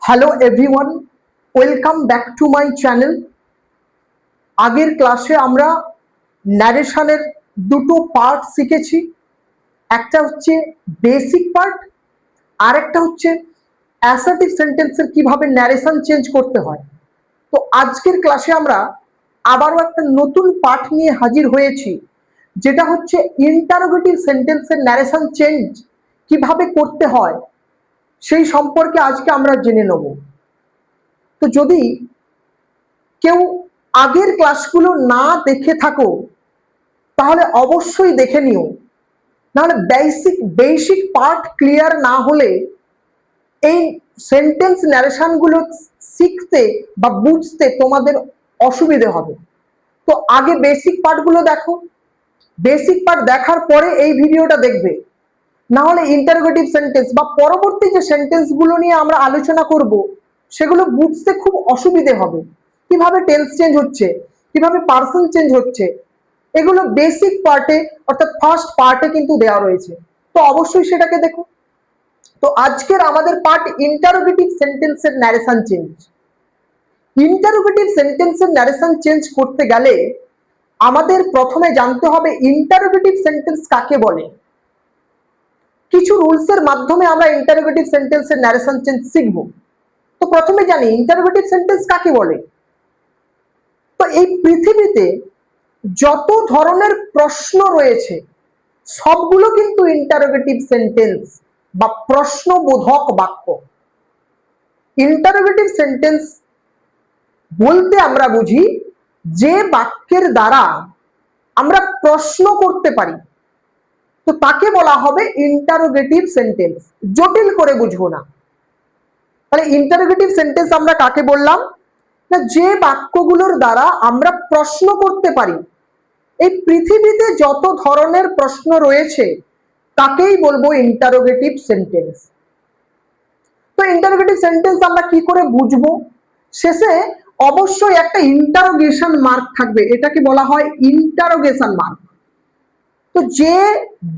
Hello everyone, welcome back to my channel. আগের ক্লাসে আমরা ন্যারেশনের দুটো পার্ট শিখেছি। একটা হচ্ছে বেসিক পার্ট, আর একটা হচ্ছে অ্যাসার্টিভ সেন্টেন্সের কিভাবে ন্যারেশন চেঞ্জ করতে হয়। তো আজকের ক্লাসে আমরা আবারও একটা নতুন পার্ট নিয়ে হাজির হয়েছি, যেটা হচ্ছে ইন্টারোগেটিভ সেন্টেন্সের ন্যারেশন চেঞ্জ কিভাবে করতে হয় সেই সম্পর্কে আজকে আমরা জেনে নেব। তো যদি কেউ আগের ক্লাসগুলো না দেখে থাকো তাহলে অবশ্যই দেখে নিও, নাহলে বেসিক পার্ট ক্লিয়ার না হলে এই সেন্টেন্স ন্যারেশনগুলো শিখতে বা বুঝতে তোমাদের অসুবিধে হবে। তো আগে বেসিক পার্টগুলো দেখো, বেসিক পার্ট দেখার পরে এই ভিডিওটা দেখবে, না হলে ইন্টারোগেটিভ সেন্টেন্স বা পরবর্তী যে সেন্টেন্সগুলো নিয়ে আমরা আলোচনা করব সেগুলো বুঝতে খুব অসুবিধে হবে। কিভাবে টেন্স চেঞ্জ হচ্ছে, কিভাবে পার্সন চেঞ্জ হচ্ছে, এগুলো বেসিক পার্টে অর্থাৎ ফার্স্ট পার্টে কিন্তু দেওয়া রয়েছে। তো অবশ্যই সেটাকে দেখো। তো আজকের আমাদের পার্ট ইন্টারোগেটিভ সেন্টেন্সের ন্যারেশন চেঞ্জ। ইন্টারোগেটিভ সেন্টেন্সের ন্যারেশন চেঞ্জ করতে গেলে আমাদের প্রথমে জানতে হবে ইন্টারোগেটিভ সেন্টেন্স কাকে বলে। কিছু রুলসের মাধ্যমে আমরা ইন্টারোগেটিভ সেন্টেন্সের ন্যারেশন চেঞ্জ শিখব। তো প্রথমে জানি ইন্টারোগেটিভ সেন্টেন্স কাকে বলে। তো এই পৃথিবীতে যত ধরনের প্রশ্ন রয়েছে সবগুলো কিন্তু ইন্টারোগেটিভ সেন্টেন্স বা প্রশ্নবোধক বাক্য। ইন্টারোগেটিভ সেন্টেন্স বলতে আমরা বুঝি যে বাক্যের দ্বারা আমরা প্রশ্ন করতে পারি, তো তাকে বলা হবে ইন্টারোগেটিভ সেন্টেন্স। জটিল করে বুঝবো না। তাহলে ইন্টারোগেটিভ সেন্টেন্স আমরা কাকে বললাম না, যে বাক্যগুলোর দ্বারা আমরা প্রশ্ন করতে পারি। এই পৃথিবীতে যত ধরনের প্রশ্ন রয়েছে তাকেই বলবো ইন্টারোগেটিভ সেন্টেন্স। তো ইন্টারোগেটিভ সেন্টেন্স আমরা কি করে বুঝবো? শেষে অবশ্যই একটা ইন্টারোগেশন মার্ক থাকবে, এটাকে বলা হয় ইন্টারোগেশন মার্ক। তো যে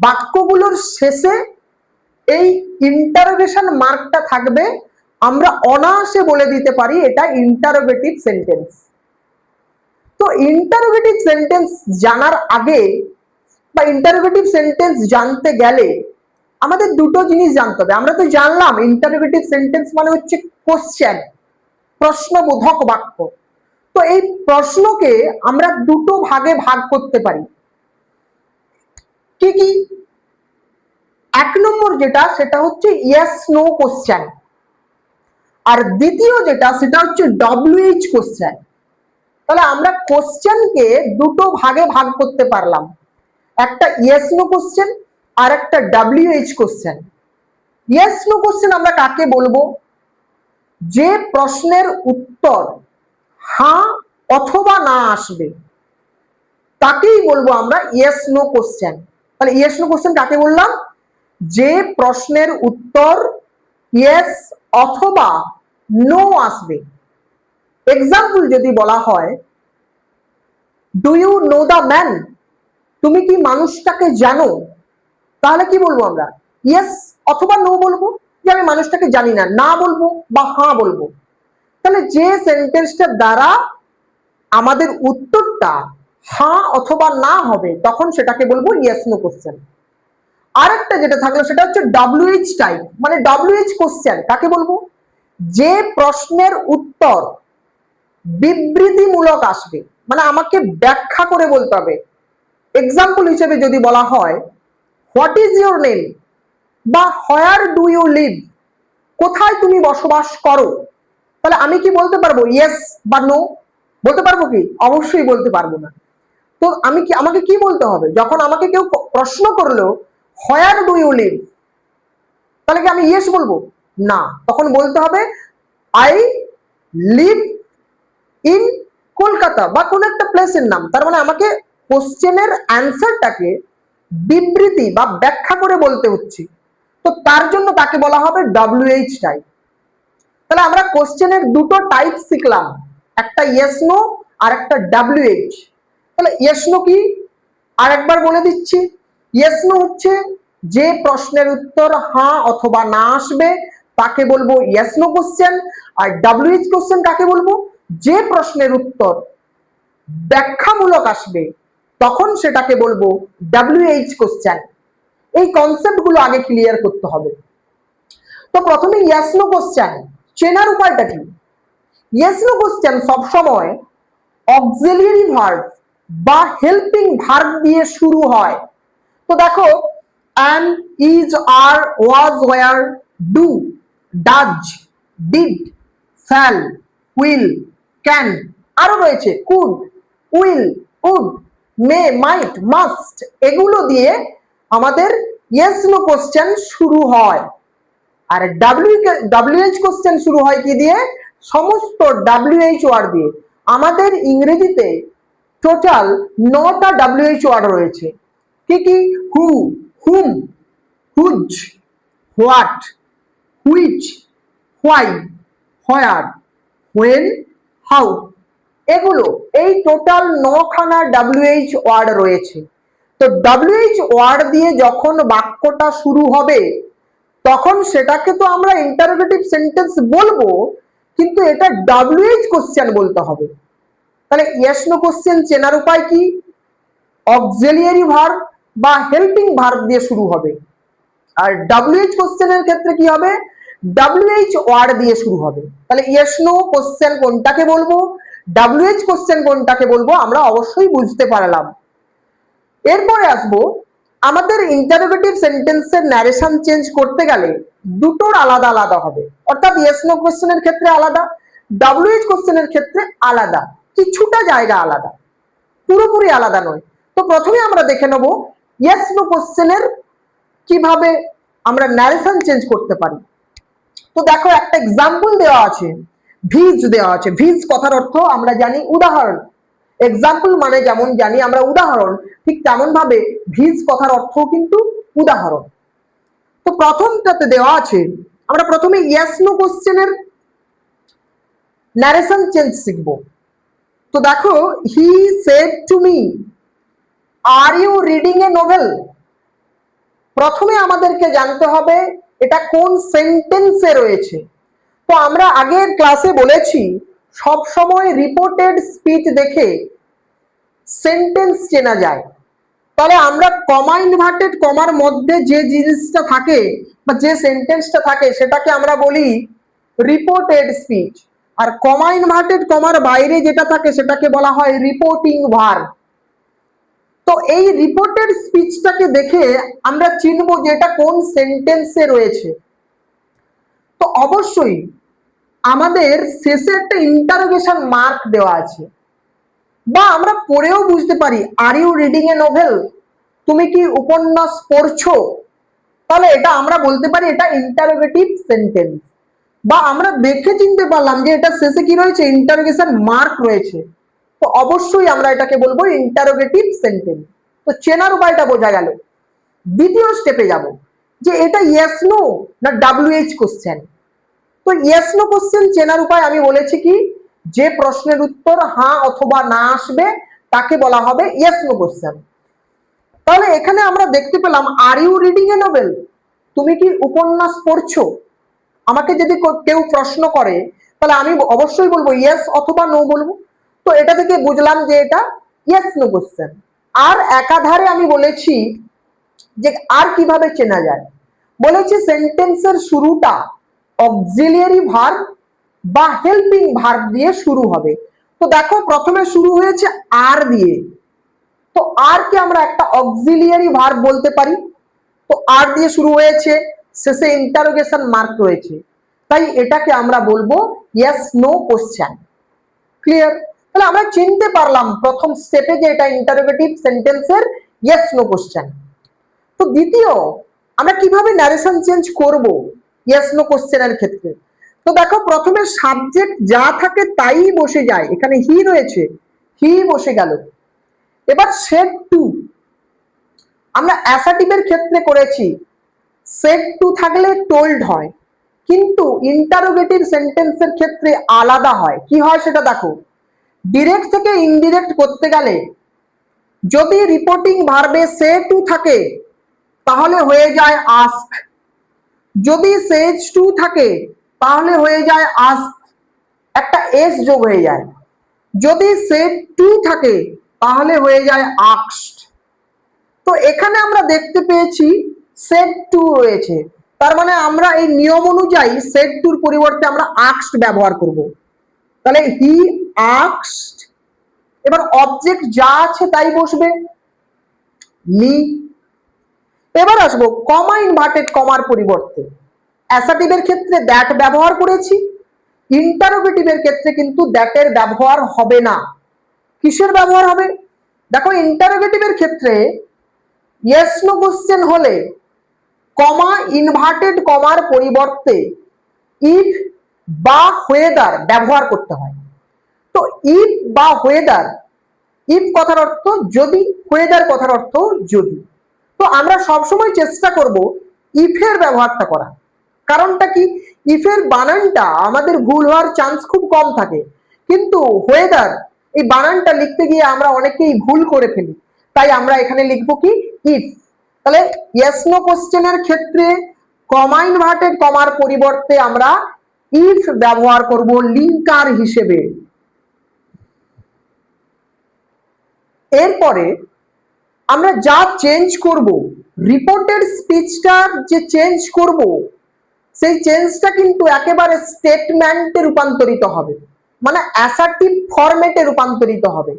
বাক্যগুলোর শেষে এই ইন্টারোগেশন মার্কটা থাকবে আমরা অনায়াসে বলে দিতে পারি এটা ইন্টারোগেটিভ সেন্টেন্স। তো ইন্টারোগেটিভ সেন্টেন্স জানার আগে বা ইন্টারোগেটিভ সেন্টেন্স জানতে গেলে আমাদের দুটো জিনিস জানতে হবে। আমরা তো জানলাম ইন্টারোগেটিভ সেন্টেন্স মানে হচ্ছে কোশ্চেন, প্রশ্নবোধক বাক্য। তো এই প্রশ্নকে আমরা দুটো ভাগে ভাগ করতে পারি। কি কি? এক নম্বর যেটা সেটা হচ্ছে ইয়েস নো কোশ্চেন, আর দ্বিতীয় যেটা সেটা হচ্ছে ডব্লিউএইচ কোশ্চেন। তাহলে আমরা কোশ্চেনকে দুটো ভাগে ভাগ করতে পারলাম, একটা ইয়েস নো কোশ্চেন আর একটা WH question. Yes no question আমরা কাকে বলবো? যে প্রশ্নের উত্তর হ্যাঁ অথবা না আসবে তাকেই বলবো আমরা ইয়েস নো কোশ্চেন। তাহলে ইয়েস নো কোশ্চেন কাকে বললাম? যে প্রশ্নের উত্তর ইয়েস অথবা নো আসবে। এক্সাম্পল যদি বলা হয়, do you know the man, তুমি কি মানুষটাকে জানো, তাহলে কি বলবো আমরা? ইয়েস অথবা নো বলবো, যে আমি মানুষটাকে জানি না, না বলবো বা হ্যাঁ বলবো। তাহলে যে সেন্টেন্সটার দ্বারা আমাদের উত্তরটা হ্যাঁ অথবা না হবে তখন সেটাকে বলবো ইয়েস নো কোশ্চেন। আর একটা যেটা থাকলো সেটা হচ্ছে ডব্লিউএইচ টাইপ, মানে ডব্লিউএইচ কোশ্চেন কাকে বলবো? যে প্রশ্নের উত্তর বিবৃতিমূলক আসবে, মানে আমাকে ব্যাখ্যা করে বলতে হবে। এক্সাম্পল হিসেবে যদি বলা হয় হোয়াট ইজ ইউর নেম বা হোয়ার ডু ইউ লিভ, কোথায় তুমি বসবাস করো, তাহলে আমি কি বলতে পারবো ইয়েস বা নো? বলতে পারবো কি? অবশ্যই বলতে পারবো না। তো আমাকে কি বলতে হবে? যখন আমাকে কেউ প্রশ্ন করলো হোয়ার ডু ইউ লিভ, তাহলে কি আমি ইয়েস বলবো? না, তখন বলতে হবে আই লিভ ইন কলকাতা বা কোন একটা প্লেসের নাম। তার মানে আমাকে কোশ্চেনের অ্যান্সারটাকে বিবৃতি বা ব্যাখ্যা করে বলতে হচ্ছে। তো তার জন্য তাকে বলা হবে ডব্লিউএইচ টাইপ। তাহলে আমরা কোশ্চেনের দুটো টাইপ শিখলাম, একটা ইয়েস নো আর একটা ডব্লিউএইচ। তাহলে ইয়েস নো কি আর একবার বলে দিচ্ছি। ইয়েস নো হচ্ছে যে প্রশ্নের উত্তর হ্যাঁ অথবা না আসবে তাকে বলবো ইয়েস নো কোশ্চেন। আর WH কোশ্চেন কাকে বলবো? যে প্রশ্নের উত্তর ব্যাখ্যামূলক আসবে তখন সেটাকে বলবো WH কোশ্চেন। এই কনসেপ্ট গুলো আগে ক্লিয়ার করতে হবে। তো প্রথমে ইয়েস নো কোশ্চেন চেনার উপায়টা কি? ইয়েস নো কোশ্চেন সবসময় অক্সিলিয়ারি ভার্ব বা হেল্পিং ভার্ব দিয়ে শুরু হয়। তো দেখো am, is, are, was, were, do, does, did, shall, will, can, আরো রয়েছে could, will, would, may, might, must, এগুলো দিয়ে আমাদের yes no কোশ্চেন শুরু হয়। আর WH কোশ্চেন শুরু হয় কি দিয়ে? সমস্ত WH ওয়ার্ড দিয়ে। আমাদের ইংরেজিতে টোটাল 9টা WH ওয়ার্ড রয়েছে। কি কি? Who, whom, whose, what, which, why, where, when, how, এগুলো এই টোটাল 9খানা WH ওয়ার্ড রয়েছে। তো WH ওয়ার্ড দিয়ে যখন বাক্যটা শুরু হবে তখন সেটাকে তো আমরা ইন্টারোগেটিভ সেন্টেন্স বলবো, কিন্তু এটা WH কোশ্চেন বলতে হবে। তাহলে ইয়েস নো কোশ্চেন চেনার উপায় কি? অক্সিলিয়ারি ভার্ব বা হেল্পিং ভার্ব দিয়ে শুরু হবে। আর WH কোশ্চেনের ক্ষেত্রে কি হবে? WH ওয়ার্ড দিয়ে শুরু হবে। তাহলে ইয়েস নো কোশ্চেন কোনটাকে বলবো, WH কোশ্চেন কোনটাকে বলবো আমরা অবশ্যই বুঝতে পারলাম। এরপরে আসবো আমাদের ইন্টারোগেটিভ সেন্টেন্সের ন্যারেশন চেঞ্জ করতে গেলে দুটোর আলাদা আলাদা হবে। অর্থাৎ ইয়েস নো কোশ্চেনের ক্ষেত্রে আলাদা, WH কোশ্চেনের ক্ষেত্রে আলাদা, কিছুটা জায়গা আলাদা, পুরোপুরি আলাদা নয়। তো প্রথমে আমরা দেখে নেব ইয়েস নো কোশ্চেনের কিভাবে আমরা ন্যারেশন চেঞ্জ করতে পারি। তো দেখো একটা এক্সাম্পল দেওয়া আছে, ভিজ দেওয়া আছে। ভিজ কথার অর্থ আমরা জানি উদাহরণ। এক্সাম্পল মানে যেমন জানি আমরা উদাহরণ, ঠিক তেমন ভাবে ভিজ কথার অর্থ কিন্তু উদাহরণ। তো প্রথমটাতে দেওয়া আছে, আমরা প্রথমে ইয়েস নো কোশ্চেনের ন্যারেশন চেঞ্জ শিখবো। তো দেখো he said to me are you reading a novel. প্রথমে আমাদেরকে জানতে হবে এটা কোন সেন্টেন্সে রয়েছে। তো আমরা আগের ক্লাসে বলেছি সব সময় রিপোর্টেড স্পিচ দেখে সেন্টেন্স চেনা যায়। তাহলে আমরা কমা ইনভার্টেড কমার মধ্যে যে জিনিসটা থাকে বা যে সেন্টেন্সটা থাকে সেটাকে আমরা বলি রিপোর্টেড স্পিচ। আর কমা ইনভার্টেড কমার বাইরে যেটা থাকে সেটাকে বলা হয় রিপোর্টিং ভার্ব। তো এই রিপোর্টেড স্পিচটাকে দেখে আমরা চিনবো যে এটা কোন সেন্টেন্সে রয়েছে। তো অবশ্যই আমাদের শেষে একটা ইন্টারোগেশন মার্ক দেওয়া আছে, বা আমরা পড়েও বুঝতে পারি are you reading a novel, তুমি কি উপন্যাস পড়ছো। তাহলে এটা আমরা বলতে পারি এটা ইন্টারোগেটিভ সেন্টেন্স। বা আমরা দেখে চিনতে পারলাম যে এটা শেষে কি রয়েছে, ইন্টারোগেশন মার্ক রয়েছে। তো অবশ্যই আমরা এটাকে বলবো ইন্টারোগেটিভ সেন্টেন্স। তো চেনার উপায়টা বোঝা গেল। দ্বিতীয় স্টেপে যাব যে এটা ইয়েস নো না WH কোশ্চেন। তো ইয়েস নো কোশ্চেন চেনার উপায় আমি বলেছি কি, যে প্রশ্নের উত্তর হ্যাঁ অথবা না আসবে তাকে বলা হবে ইয়েস নো কোশ্চেন। তাহলে এখানে আমরা দেখতে পেলাম are you reading a novel, তুমি কি উপন্যাস পড়ছো। আমাকে যদি কেউ প্রশ্ন করে তাহলে আমি অবশ্যই বলবো ইয়েস অথবা নো বলবো। তো এটা থেকে বুঝলাম যে এটা ইয়েস নো কোশ্চেন। আর একাধারে আমি বলেছি যে আর কিভাবে চেনা যায়, বলেছি সেন্টেন্সের শুরুটা অক্সিলিয়ারি ভার্ব বা হেল্পিং ভার্ব দিয়ে শুরু হবে। তো দেখো প্রথমে শুরু হয়েছে আর দিয়ে, তো আর কে আমরা একটা অক্সিলিয়ারি ভার্ব বলতে পারি। তো আর দিয়ে শুরু হয়েছে, শেষে ইন্টারোগেশন মার্ক রয়েছে, তাই এটাকে আমরা বলবো ইয়েস নো কোশ্চেন। ক্লিয়ার? তাহলে আমরা চিনতে পারলাম প্রথম স্টেপে যে এটা ইন্টারোগেটিভ সেন্টেন্সের ইয়েস নো কোশ্চেন। তো দ্বিতীয় আমরা কিভাবে ন্যারেশন চেঞ্জ করব ইয়েস নো কোশ্চেনের ক্ষেত্রে। তো দেখো প্রথমে সাবজেক্ট যা থাকে তাই বসে যায়, এখানে হি রয়েছে, হি বসে গেল। এবার সেড টু আমরা অ্যাসার্টিভের ক্ষেত্রে করেছি, সেড টু থাকলে টোল্ড হয়, কিন্তু ইন্টারোগেটিভ সেন্টেন্সের ক্ষেত্রে আলাদা হয়। কি হয় সেটা দেখো, ডিরেক্ট থেকে ইনডিরেক্ট করতে গেলে যদি রিপোর্টিং ভার্বে সে টু থাকে তাহলে হয়ে যায় আস্ক। যদি সেজ টু থাকে তাহলে হয়ে যায় আস্ক, একটা এস যোগ হয়ে যায়। যদি সেড টু থাকে তাহলে হয়ে যায় আক্সড। তো এখানে আমরা দেখতে পেয়েছি সেড টু রয়েছে, তার মানে আমরা এই নিয়ম অনুযায়ী সেড টুর পরিবর্তে আমরা আক্সড ব্যবহার করব। তাহলে হি আক্সড, এবার অবজেক্ট যা আছে তাই বসবে, মি। এবার আসবো কমা ইনভার্টেড কমার পরিবর্তে। অ্যাসার্টিভের ক্ষেত্রে দ্যাট ব্যবহার করেছি, ইন্টারোগেটিভের ক্ষেত্রে কিন্তু দ্যাটের ব্যবহার হবে না। কিসের ব্যবহার হবে? দেখো ইন্টারোগেটিভের ক্ষেত্রে ইয়েস নো কোশ্চেন হলে কমা ইনভার্টেড কমার পরিবর্তে ইফ বা হোয়েদার ব্যবহার করতে হয়। তো ইফ বা হোয়েদার, ইফ কথার অর্থ যদি, হোয়েদার কথার অর্থ যদি। তো আমরা সবসময় চেষ্টা করব ইফের ব্যবহারটা করা। কারণটা কি? ইফের বানানটা আমাদের ভুল হওয়ার চান্স খুব কম থাকে, কিন্তু হোয়েদার এই বানানটা লিখতে গিয়ে আমরা অনেকেই ভুল করে ফেলি, তাই আমরা এখানে লিখবো কি ইফ। তাহলে ইয়েস নো কোশ্চেনের ক্ষেত্রে কমা ইনভার্টেড কমার পরিবর্তে আমরা ইফ ব্যবহার করব লিঙ্কার হিসেবে। এরপরে আমরা যা চেঞ্জ করব, রিপোর্টেড স্পিচটার যে চেঞ্জ করব, সেই চেঞ্জটা কিন্তু একেবারে স্টেটমেন্টে রূপান্তরিত হবে, মানে অ্যাসার্টিভ ফরম্যাটে রূপান্তরিত হবে।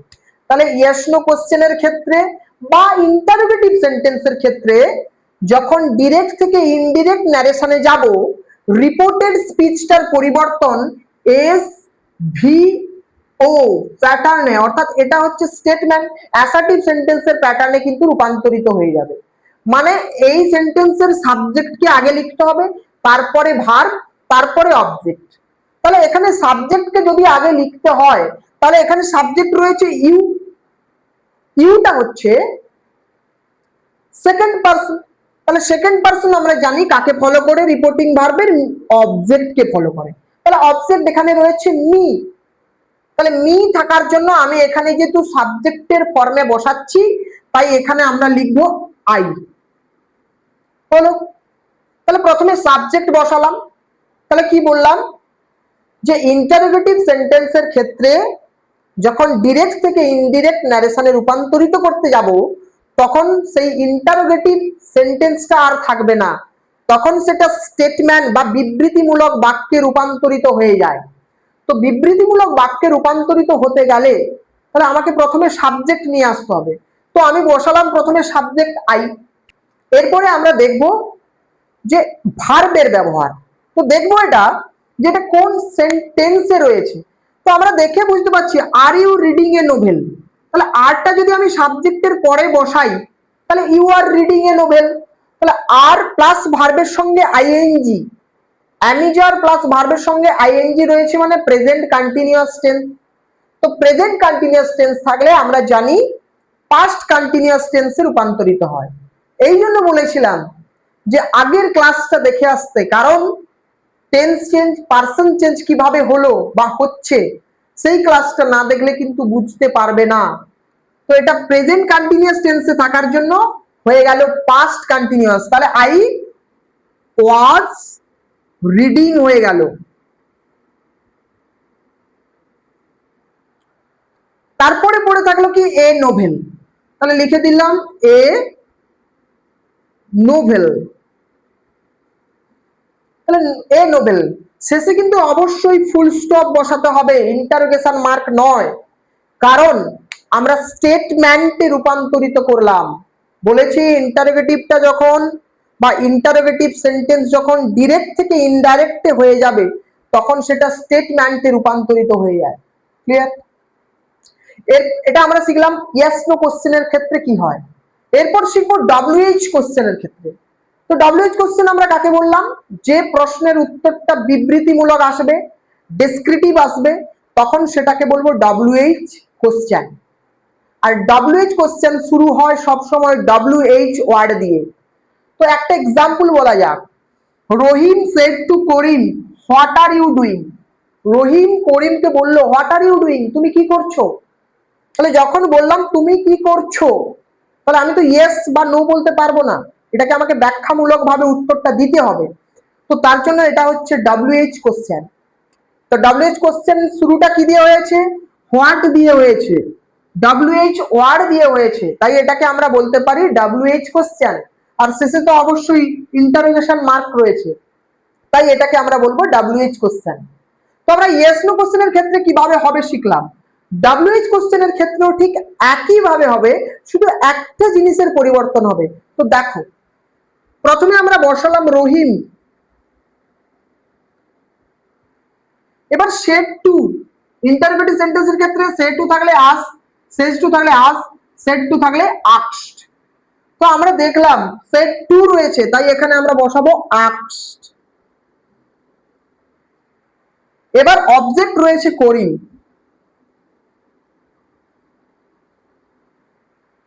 তাহলে ইয়েস নো কোশ্চেনের ক্ষেত্রে বা ইন্টারোগেটিভ সেন্টেন্সের ক্ষেত্রে যখন ডিরেক্ট থেকে ইনডিরেক্ট ন্যারেশনে যাব, রিপোর্টেড স্পিচটার পরিবর্তন এস ভি ও প্যাটার্নে, অর্থাৎ এটা হচ্ছে স্টেটমেন্ট, অ্যাসার্টিভ সেন্টেন্সের প্যাটার্নে কিন্তু রূপান্তরিত হয়ে যাবে। মানে এই সেন্টেন্সের সাবজেক্টকে আগে লিখতে হবে, তারপরে ভার্ব, তারপরে অবজেক্ট। তাহলে এখানে সাবজেক্টকে যদি আগে লিখতে হয়, তাহলে এখানে সাবজেক্ট রয়েছে ইউ, ইউটা হচ্ছে সেকেন্ড পারসন। তাহলে সেকেন্ড পারসন আমরা জানি কাকে ফলো করে, রিপোর্টিং ভার্বের অবজেক্টকে ফলো করে। তাহলে অবজেক্ট এখানে রয়েছে মি। তাহলে মি থাকার জন্য আমি এখানে যেহেতু সাবজেক্টের ফর্মে বসাচ্ছি, তাই এখানে আমরা লিখবো আই। হলো। তাহলে প্রথমে সাবজেক্ট বসালাম। তাহলে কি বললাম যে ইন্টারোগেটিভ সেন্টেন্সের ক্ষেত্রে যখন ডিরেক্ট থেকে ইনডিরেক্ট ন্যারেশনে রূপান্তরিত করতে যাব, তখন সেই ইন্টারোগেটিভ সেন্টেন্সটা আর থাকবে না, তখন সেটা স্টেটমেন্ট বা বিবৃতিমূলক বাক্যে রূপান্তরিত হয়ে যায়। তো বিবৃতিমূলক বাক্যে রূপান্তরিত হতে গেলে তাহলে আমাকে প্রথমে সাবজেক্ট নিয়ে আসতে হবে। তো আমি বসালাম প্রথমে সাবজেক্ট আই। এরপরে আমরা দেখব যে ভার্বের ব্যবহার। তো দেখবো এটা যেটা কোন সেন্টেন্সে রয়েছে। তো আমরা দেখে বুঝতে পারছি are you reading a novel. তাহলে আরটা যদি আমি সাবজেক্টের পরে বসাই, তাহলে you are reading a novel. তাহলে আর প্লাস ভার্বের সঙ্গে আইএনজি, অ্যামিজার প্লাস ভার্বের সঙ্গে আইএনজি রয়েছে, মানে প্রেজেন্ট কন্টিনিউয়াস টেন্স। তো প্রেজেন্ট কন্টিনিউয়াস টেন্স থাকলে আমরা জানি পাস্ট কন্টিনিউয়াস টেন্সে রূপান্তরিত হয়। এই জন্য বলেছিলাম যে আগের ক্লাসটা দেখে আসতে, কারণ টেন্স চেঞ্জ, পার্সন চেঞ্জ কিভাবে হলো বা হচ্ছে, সেই ক্লাসটা না দেখলে কিন্তু বুঝতে পারবে না। তো এটা প্রেজেন্ট কন্টিনিউয়াস টেন্সে থাকার জন্য হয়ে গেল পাস্ট কন্টিনিউয়াস। তাহলে আই ওয়াজ রিডিং হয়ে গেল। তারপরে পড়ে থাকলো কি এ নোভেল। তাহলে লিখে দিলাম এ নোভেল। তাহলে এ নোভেল শেষে কিন্তু অবশ্যই ফুল স্টপ বসাতে হবে, ইন্টারোগেশন মার্ক নয়, কারণ আমরা স্টেটমেন্টে রূপান্তরিত করলাম। বলেছি ইন্টারোগেটিভটা যখন বা ইন্টারোগেটিভ সেন্টেন্স যখন ডিরেক্ট থেকে ইনডাইরেক্টে হয়ে যাবে, তখন সেটা স্টেটমেন্টে রূপান্তরিত হয়ে যায়। ক্লিয়ার? এটা আমরা শিখলাম ইয়েস নো কোশ্চেনের ক্ষেত্রে কি হয়। এরপর শিখবো ডব্লিউএইচ কোশ্চেনের ক্ষেত্রে। তো ডব্লিউএইচ কোশ্চেন আমরা কাকে বললাম? যে প্রশ্নের উত্তরটা বিবৃতিমূলক আসবে, ডেসক্রিপটিভ আসবে, তখন সেটাকে বলবো ডব্লিউএইচ কোশ্চেন। আর ডব্লিউএইচ কোশ্চেন শুরু হয় সবসময় ডব্লিউএইচ ওয়ার্ড দিয়ে। তো একটা এক্সাম্পল বলা যাক, Rahim said to Karim what are you doing. Rahim করিমকে বললো হোয়াট আর ইউ ডুইং, তুমি কি করছো। তাহলে যখন বললাম তুমি কি করছো, তাহলে আমি তো ইয়েস বা নো বলতে পারবো না, এটাকে আমাকে ব্যাখ্যামূলক ভাবে উত্তরটা দিতে হবে। তো তার জন্য এটা হচ্ছে WH কোশ্চেন। তো WH কোশ্চেন শুরুটা কি দিয়ে হয়েছে? হোয়াট দিয়ে হয়েছে, WH ওয়ার্ড দিয়ে হয়েছে, তাই এটাকে আমরা বলতে পারি WH কোশ্চেন। আর শেষে তো অবশ্যই ইন্টারোগেশন মার্ক রয়েছে, তাই এটাকে আমরা বলবো WH কোশ্চেন। তো আমরা ইয়েস নো কোশ্চেনের ক্ষেত্রে কিভাবে হবে শিখলাম। WH কোশ্চেনের ক্ষেত্রেও ঠিক একই ভাবে হবে, শুধু একটা জিনিসের পরিবর্তন হবে। তো দেখো, প্রথমে আমরা বসালাম রহিম, এবার সেট টু, ইন্টারোগেটিভ সেন্টেন্সের ক্ষেত্রে সেট টু থাকলে আস, সেট টু থাকলে আস, সেট টু থাকলে আক্সড। তো আমরা দেখলাম সেট টু রয়েছে, তাই এখানে আমরা বসাবো আক্সড। এবার অবজেক্ট রয়েছে করিম,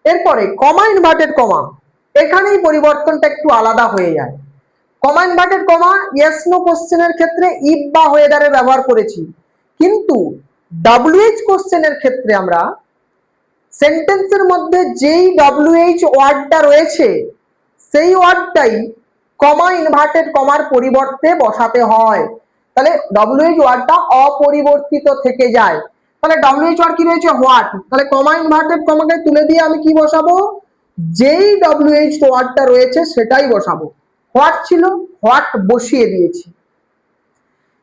এরপরে কমা ইনভার্টেড কমা, এখানেই পরিবর্তনটা একটু আলাদা হয়ে যায়। Comma inverted comma yes no কোশ্চেনের ক্ষেত্রে ইফ বা ওয়েদারে ব্যবহার করেছি, কিন্তু WH কোশ্চেনের ক্ষেত্রে আমরা সেন্টেন্সের মধ্যে যেই WH ওয়ার্ডটা রয়েছে সেই ওয়ার্ডটাই কমা ইনভার্টেড কমার পরিবর্তে বসাতে হয়, তাহলে WH ওয়ার্ডটা অপরিবর্তিত থেকে যায়। তাহলে WH ওয়ার্ড কি রয়েছে? হোয়াট, তাহলে কমা ইনভার্টেড কমাকে তুলে দিয়ে আমি কি বসাবো? যেই WH ওয়ার্ডটা রয়েছে সেটাই বসাবো। হোয়াট ছিল, হোয়াট বসিয়ে দিয়েছি।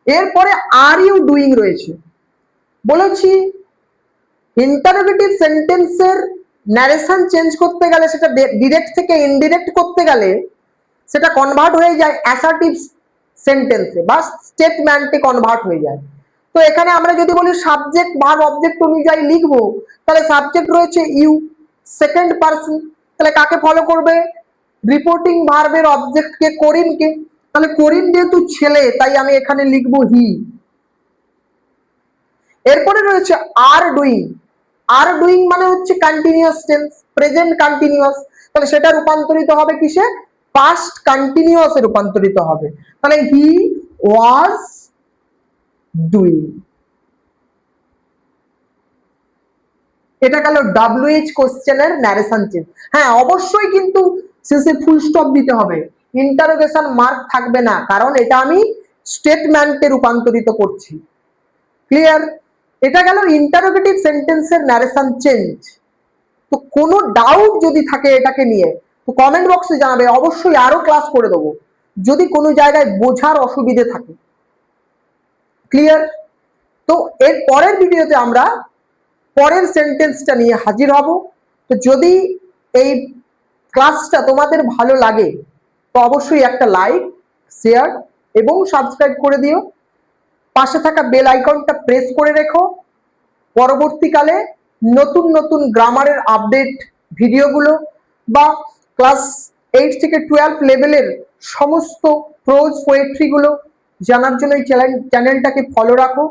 এরপরে আর ইউ ডুইং রয়েছে, বলেছি ইন্টারোগেটিভ সেন্টেন্সের ন্যারেশন চেঞ্জ করতে গেলে, সেটা ডিরেক্ট থেকে ইনডিরেক্ট করতে গেলে সেটা কনভার্ট হয়ে যায় অ্যাসার্টিভ সেন্টেন্সে বা স্টেটমেন্টে কনভার্ট হয়ে যায়। তো এখানে আমরা যদি বলি সাবজেক্ট ভার্ব অবজেক্ট অনুযায়ী লিখবো, তাহলে সাবজেক্ট রয়েছে ইউ, সেকেন্ড পারসন, তাহলে কাকে ফলো করবে? রিপোর্টিং ভার্বের অবজেক্টকে, করিমকে। তাহলে করিম যেহেতু ছেলে, তাই আমি এখানে লিখবো হি। এরপরে রয়েছে আর ডুইং, আর ডুইং মানে হচ্ছে কন্টিনিউয়াস টেন্স, প্রেজেন্ট কন্টিনিউয়াস, তাহলে সেটা রূপান্তরিত হবে কিসে? পাস্ট কন্টিনিউয়াসে রূপান্তরিত হবে। তাহলে হি ওয়াজ ডুইং। এটা গেল WH কোশ্চেনের ন্যারেশন চেঞ্জ। হ্যাঁ, অবশ্যই কিন্তু শেষে ফুল স্টপ দিতে হবে, ইন্টারোগেশন মার্ক থাকবে না, কারণ এটা আমি স্টেটমেন্টে রূপান্তরিত করছি। ক্লিয়ার? এটা গেল ইন্টারোগেটিভ সেন্টেন্সের ন্যারেশন চেঞ্জ। তো কোনো ডাউট যদি থাকে এটাকে নিয়ে, তো কমেন্ট বক্সে জানাবে, অবশ্যই আরো ক্লাস করে দেবো যদি কোনো জায়গায় বোঝার অসুবিধে থাকে। ক্লিয়ার? তো এর পরের ভিডিওতে আমরা পরের সেন্টেন্সটা নিয়ে হাজির হব। তো যদি এই ক্লাসটা তোমাদের ভালো লাগে তো অবশ্যই একটা লাইক, শেয়ার এবং সাবস্ক্রাইব করে দিও। পাশে থাকা বেল আইকনটা প্রেস করে রেখো, পরবর্তীকালে নতুন নতুন গ্রামারের আপডেট ভিডিওগুলো বা ক্লাস 8 থেকে 12 লেভেলের সমস্ত প্রোজ পোয়েট্রিগুলো জানার জন্য এই চ্যানেলটাকে ফলো রাখো।